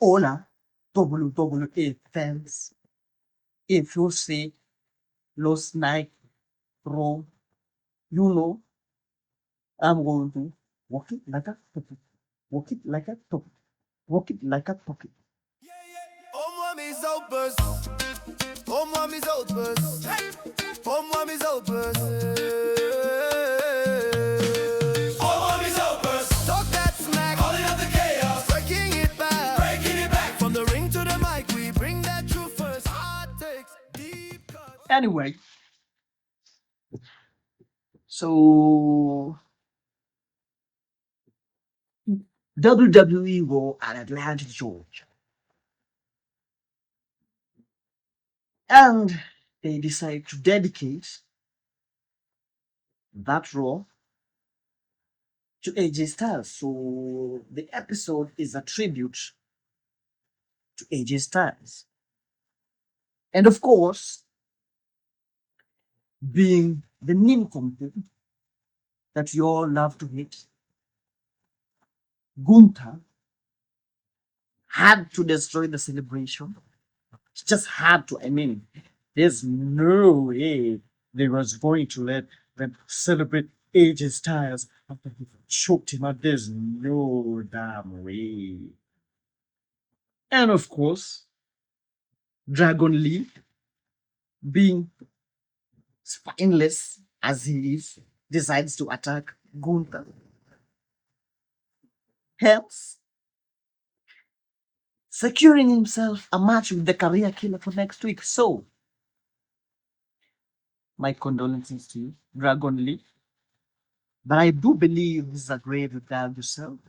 Hola, WWE fans. If you say Los Nike Pro, you know I'm going to walk it like a puppet. Walk it like a puppet. Walk it like a puppet. Omwami's outbursts. Omwami's outbursts. Omwami's outbursts. Omwami's outbursts. Talk that smack. Calling out the chaos. Breaking it back. Breaking it back. From the ring to the mic, we bring that truth first. Hard takes, deep cuts. Anyway, so WWE Raw at Atlanta, Georgia. And they decide to dedicate that Raw to AJ Styles. So the episode is a tribute to AJ Styles. And of course, being the nincompoop that you all love to hate, Gunther had to destroy the celebration. He just had to. I mean, there's no way they was going to let them celebrate AJ Styles after he choked him out. There's no damn way. And of course, Dragon Lee, being spineless as he is, decides to attack Gunther. Hence, securing himself a match with the career killer for next week. So, my condolences to you, Dragon Lee. But I do believe this is a grave you dug yourself.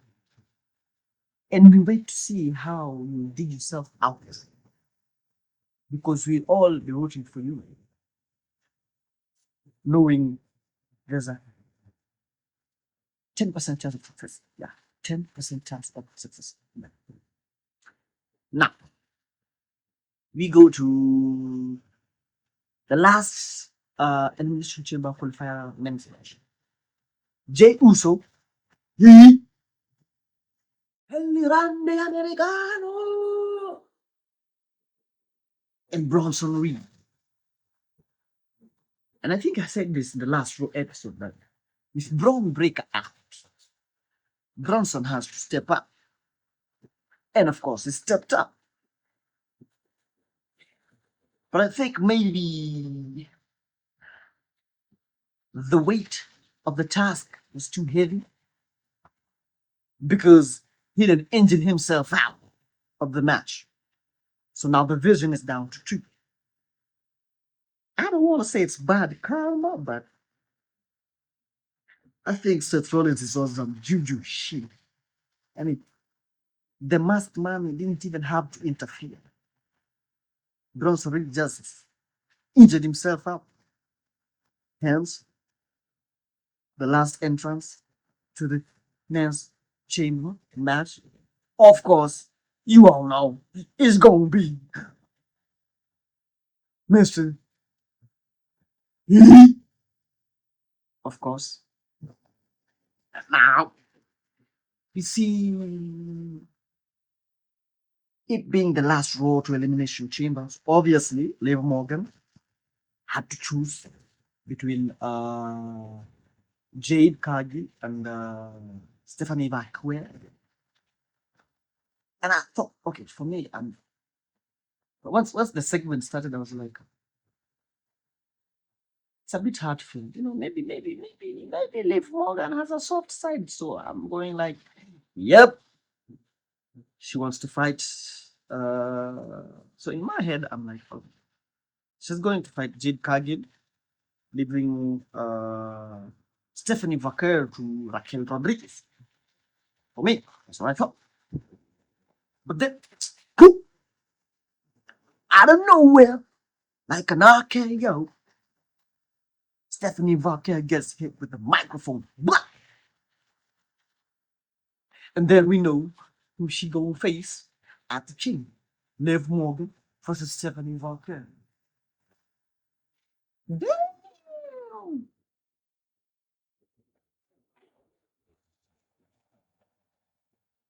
And we wait to see how you dig yourself out. Because we'll all be rooting for you. Knowing there's a 10% chance of success. Yeah, 10% chance of success. Now, we go to the last Elimination Chamber qualifier men's match. Jey Uso, he, Grande Americano, and Bronson Reed. And I think I said this in the last Raw episode that if Braun break out, Bronson has to step up. And of course, he stepped up. But I think maybe the weight of the task was too heavy because he had injured himself out of the match. So now the vision is down to 2. I don't want to say it's bad karma, but I think Seth Rollins is on some juju shit. I mean, the masked man didn't even have to interfere. Bronson Reed just injured himself out. Hence, the last entrance to the men's chamber match, of course, you all know, is going to be Mr. Of course. Now, you see, it being the last Raw to Elimination Chambers, obviously, Liv Morgan had to choose between Jade Cargill and Stephanie Vaquer. And I thought, okay, for me, once the segment started, I was like, it's a bit hard to feel. You know, maybe Liv Morgan has a soft side. So I'm going like, yep, she wants to fight. So in my head, I'm like, oh, she's going to fight Jade Cargill, leaving Stephanie Vaquer to Raquel Rodriguez. For me, that's what I thought. But then, out of nowhere, like an RKO, Stephanie Vaquer gets hit with the microphone. Blah! And then we know who she gonna face at the chin. Liv Morgan versus Stephanie Vaquer. Damn!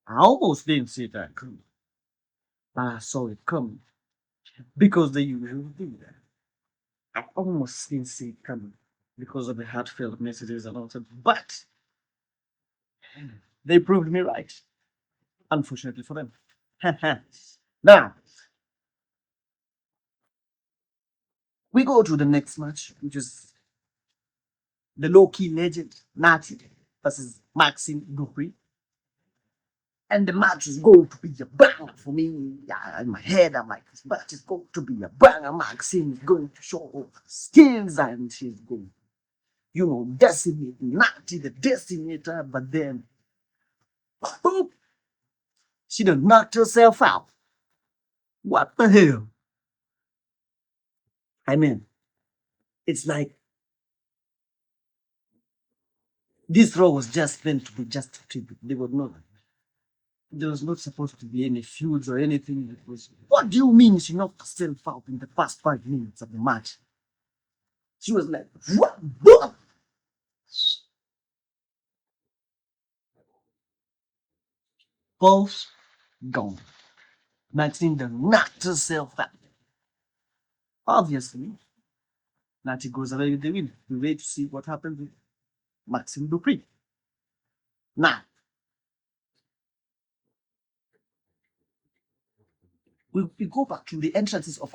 I almost didn't see that coming. I saw it coming because they usually do that. I almost didn't see it coming because of the heartfelt messages and all that. But they proved me right, unfortunately for them. Now, we go to the next match, which is the low-key legend, Natty versus Maxime Dupree. And the match is going to be a banger for me. Yeah, in my head, I'm like, this match is going to be a banger. Maxine is going to show off skills and she's going, decimate Natty, the decimator. But then, boop, she done knocked herself out. What the hell? I mean, it's like this Raw was just meant to be just a tribute. There was not supposed to be any feuds or anything. It was, what do you mean she knocked herself out in the past 5 minutes of the match? She was like, what? Both gone. Maxine done knocked herself out. Obviously, Natty goes away with the win. We wait to see what happens with Maxime Dupree. Now, we go back to the entrances of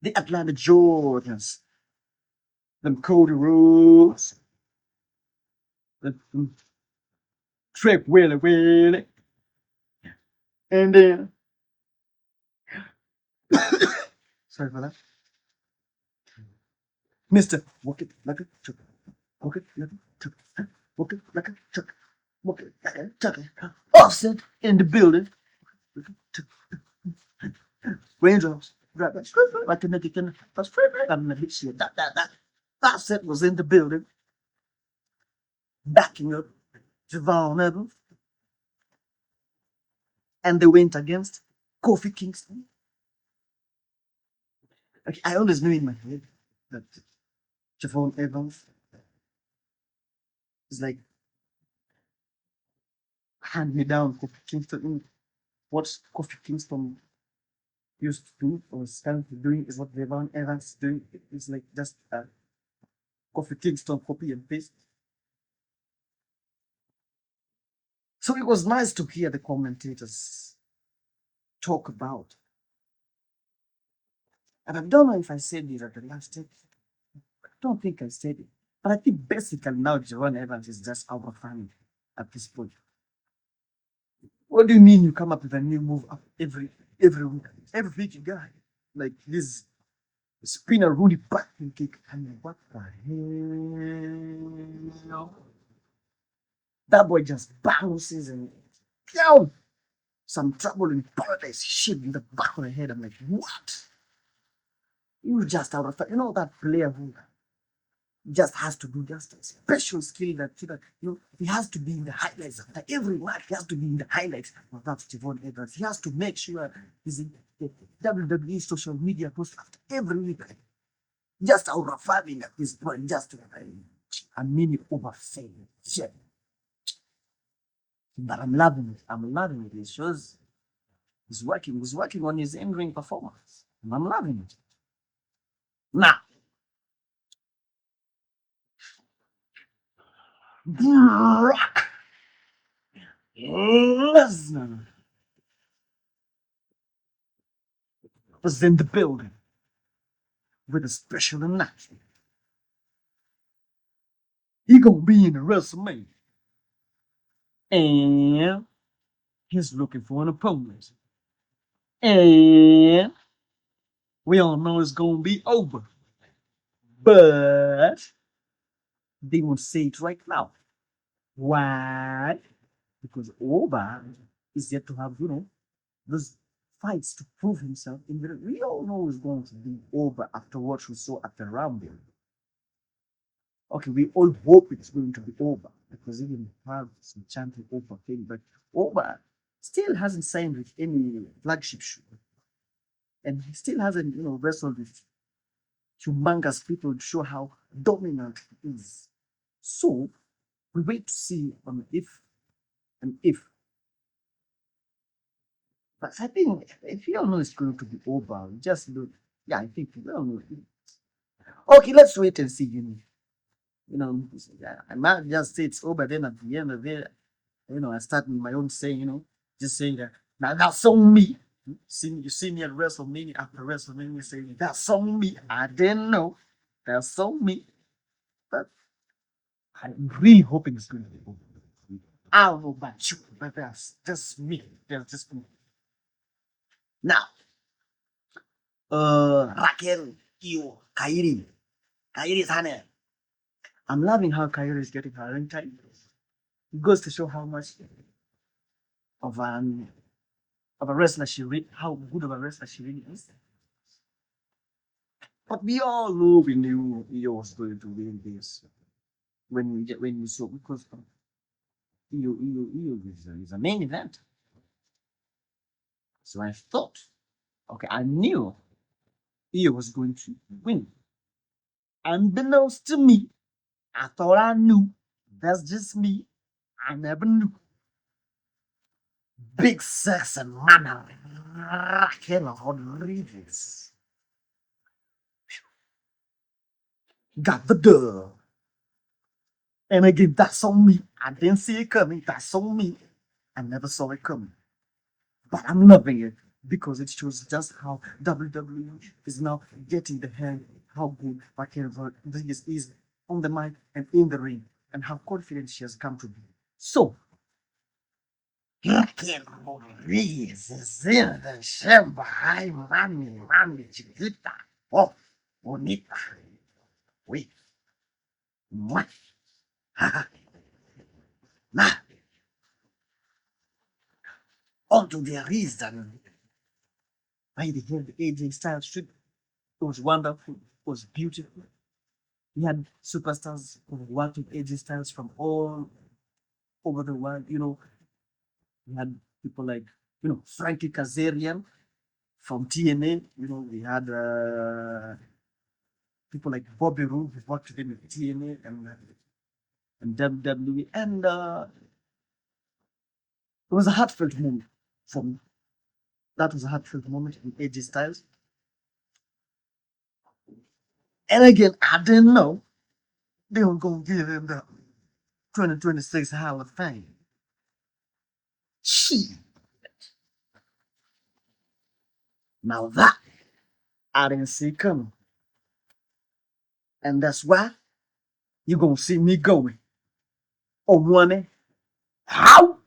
the Atlanta Jordans, them Cody Rhodes, the Trip Willie, and then sorry for that, Mr. Walk It Like a Chuck, Walk It Like a Chuck, Walk It Like a Chuck, Walk It Like a Chuck, Offset in the building, raindrops, like a nigga, I'm gonna hit shit. That Offset was in the building, backing up Javon Evans, and they went against Kofi Kingston. Like, I always knew in my head that Javon Evans is like hand me down Kofi Kingston. What Kofi Kingston used to do or is currently doing is what Javon Evans is doing. It's like just Kofi Kingston copy and paste. So it was nice to hear the commentators talk about. And I don't know if I said it at the last episode. I don't think I said it. But I think basically now Javon Evans is just our family at this point. What do you mean you come up with a new move every week? Every week you guy. Like this spinner Rooney back and kick. I mean, what the hell? That boy just bounces and down. Some trouble in paradise shit in the back of the head. I'm like, what? You just out of that player who just has to do just a special skill that he has to be in the highlights after every match. He has to be in the highlights. Well, that's Javon Evans. He has to make sure he's in the WWE social media post after every week. Just out of having at this point, just a mini overfame. Shit. But I'm loving it. I'm loving it. It shows he's working on his in-ring performance. And I'm loving it. Now, Brock Lesnar was in the building with a special announcement. He gonna be in the WrestleMania. And he's looking for an opponent. And we all know it's gonna be over. But they won't say it right now. Why? Because Oba is yet to have, those fights to prove himself. We all know it's going to be over after what we saw at the Rumble. Okay, we all hope it's going to be over because even have some chanting over thing, but Oba still hasn't signed with any flagship show. And he still hasn't, wrestled with humongous people to show how dominant he is. So we wait to see if But I think if you all know it's going to be over, just look. Yeah, I think we all know. Okay, let's wait and see. Yeah, I might just say it's over. Then at the end of it, I start with my own saying. Just saying that now that's on me. You see me at WrestleMania after WrestleMania saying that's on me. I didn't know. That's on me. But I'm really hoping it's going to be over. I don't know about you, but that's just me. That's just me. Now, Raquel Kairi Sane. I'm loving how Kairi is getting her ring time. It goes to show how much of an of a wrestler how good of a wrestler she really is. But we all know we knew Io was going to win this when we saw because Io is a main event. So I thought, okay, I knew Io was going to win. Unbeknownst to me, I thought I knew. That's just me. I never knew. Big sex and mana. Raquel Rodriguez got the dub. And again, that's on me. I didn't see it coming. That's on me. I never saw it coming. But I'm loving it because it shows just how WWE is now getting the hang how good Raquel Rodriguez is on the mic and in the ring and how confident she has come to be. So, Raquel Rodriguez is in the chamber. Ay, mami, chiquita. Oh, bonita. Wait. What? Now, on to the reason why they held the AJ Styles trip. It was wonderful. It was beautiful. We had superstars who worked with AJ Styles from all over the world. We had people like, Frankie Kazarian from TNA. We had people like Bobby Roode who worked with him in TNA and WWE. And it was a heartfelt moment for me. That was a heartfelt moment in AJ Styles. And again, I didn't know they were going to give him the 2026 Hall of Fame. Shit. Now that I didn't see coming. And that's why you're going to see me going. Omwami, how?